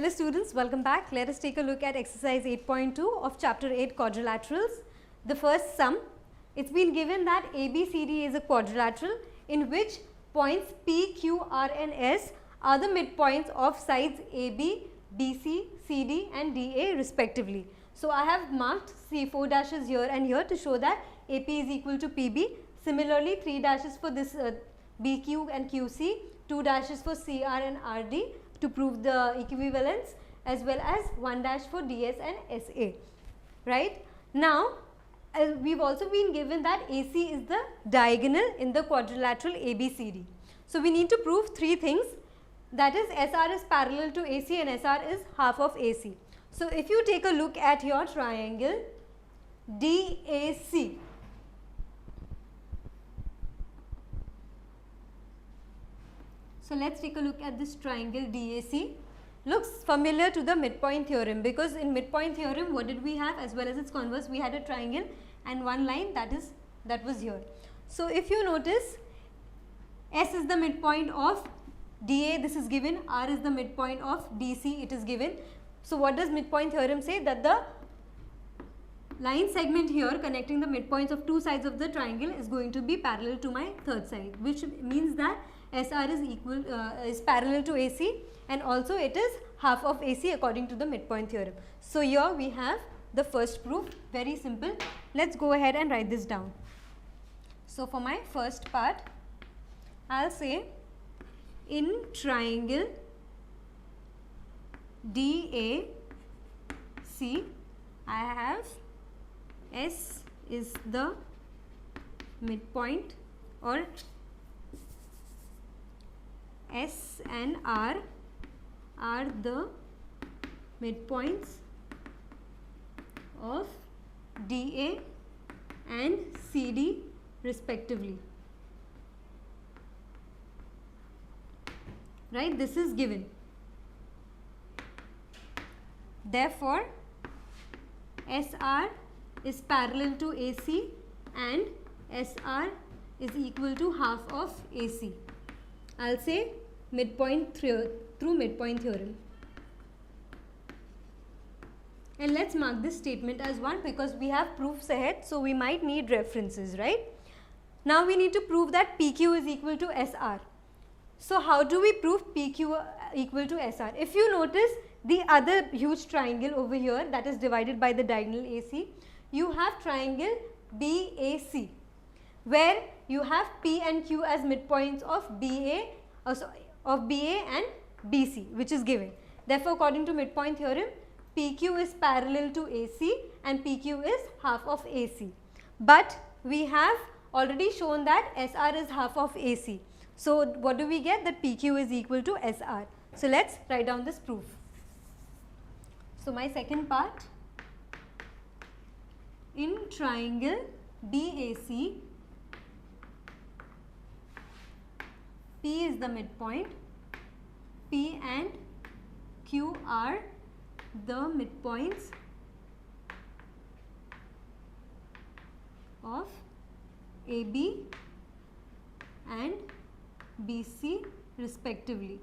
Hello students, welcome back. Let us take a look at exercise 8.2 of chapter 8 quadrilaterals. The first sum, it's been given that ABCD is a quadrilateral in which points P, Q, R and S are the midpoints of sides AB, BC, CD and DA respectively. So I have marked C4 dashes here and here to show that AP is equal to PB. Similarly, 3 dashes for this BQ and QC, 2 dashes for CR and RD to prove the equivalence, as well as 1 dash for DS and SA, right. Now, we have also been given that AC is the diagonal in the quadrilateral ABCD. So, we need to prove 3 things, that is SR is parallel to AC and SR is half of AC. So, if you take a look at your triangle DAC, so let us take a look at this triangle DAC. Looks familiar to the midpoint theorem, because in midpoint theorem what did we have, as well as its converse, we had a triangle and one line that was here. So, if you notice, S is the midpoint of DA, this is given, R is the midpoint of DC, it is given. So, what does midpoint theorem say? That the line segment here connecting the midpoints of 2 sides of the triangle is going to be parallel to my third side, which means that SR is parallel to AC and also it is half of AC according to the midpoint theorem. So, here we have the first proof, very simple. Let us go ahead and write this down. So, for my first part, I will say in triangle DAC, I have S is the midpoint, or S and R are the midpoints of DA and CD respectively, right. This is given. Therefore, SR is parallel to AC and SR is equal to half of AC. I will say midpoint through midpoint theorem. And let us mark this statement as 1 because we have proofs ahead, so we might need references, right. Now, we need to prove that PQ is equal to SR. So, how do we prove PQ equal to SR? If you notice the other huge triangle over here that is divided by the diagonal AC, you have triangle BAC, where you have P and Q as midpoints of BA and BC, which is given. Therefore, according to midpoint theorem, PQ is parallel to AC and PQ is half of AC. But we have already shown that SR is half of AC. So, what do we get? That PQ is equal to SR. So, let us write down this proof. So, my second part, in triangle BAC, P is the midpoint, P and Q are the midpoints of AB and BC respectively.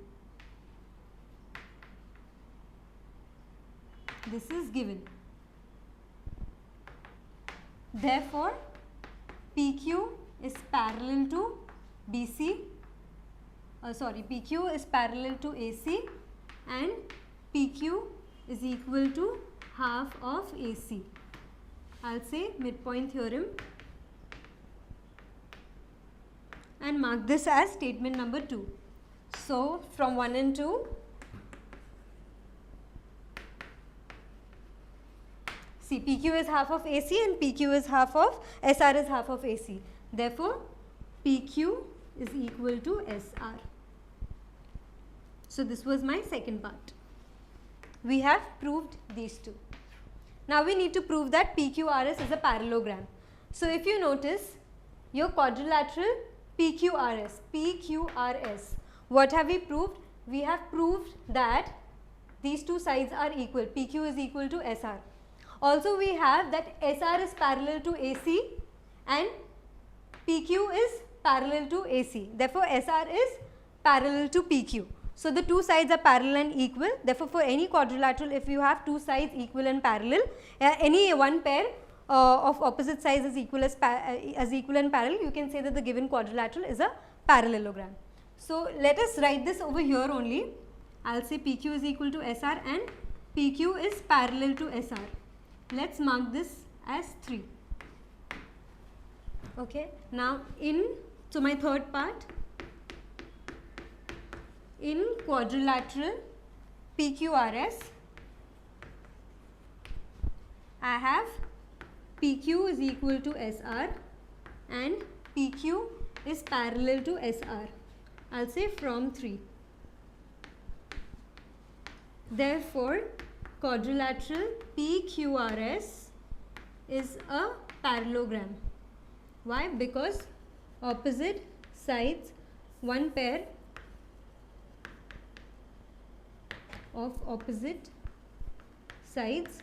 This is given. Therefore, PQ is parallel to BC. PQ is parallel to AC and PQ is equal to half of AC. I will say midpoint theorem and mark this as statement number 2. So, from 1 and 2, see, PQ is half of AC and PQ is half of, SR is half of AC. Therefore, PQ is equal to SR. So, this was my second part. We have proved these two. Now, we need to prove that PQRS is a parallelogram. So, if you notice your quadrilateral PQRS, what have we proved? We have proved that these two sides are equal, PQ is equal to SR. Also, we have that SR is parallel to AC and PQ is parallel to AC. Therefore, SR is parallel to PQ. So the two sides are parallel and equal. Therefore, for any quadrilateral, if you have two sides equal and parallel, any one pair of opposite sides is equal as equal and parallel, you can say that the given quadrilateral is a parallelogram. So let us write this over here only. I'll say PQ is equal to SR and PQ is parallel to SR. Let's mark this as 3. Okay. Now so my third part, in quadrilateral PQRS, I have PQ is equal to SR and PQ is parallel to SR. I'll say from 3. Therefore, quadrilateral PQRS is a parallelogram. Why? Because opposite sides, one pair of opposite sides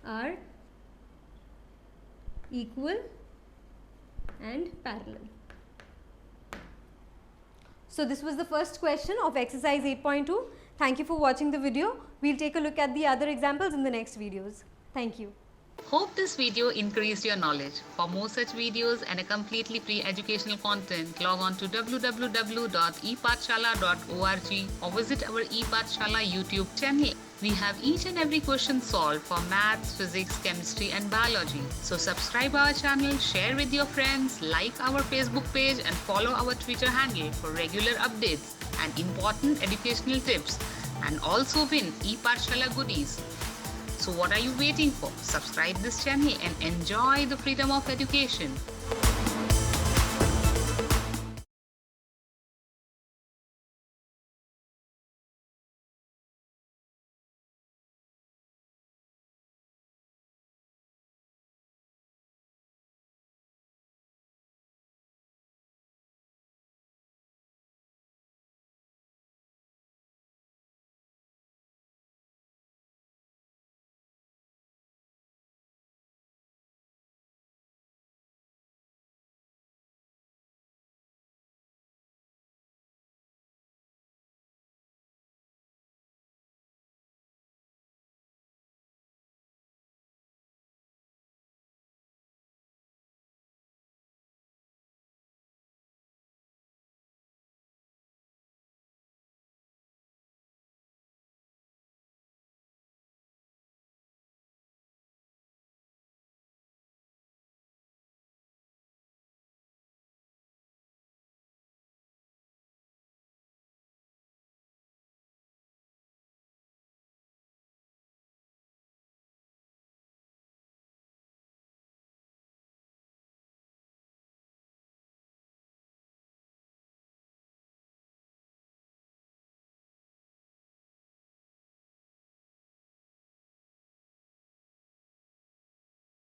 are equal and parallel. So this was the first question of exercise 8.2. Thank you for watching the video. We'll take a look at the other examples in the next videos. Thank you. Hope this video increased your knowledge. For more such videos and a completely free educational content, log on to www.epathshala.org or visit our ePathshala YouTube channel. We have each and every question solved for maths, physics, chemistry and biology. So subscribe our channel, share with your friends, like our Facebook page and follow our Twitter handle for regular updates and important educational tips, and also win ePathshala goodies. So what are you waiting for? Subscribe this channel and enjoy the freedom of education.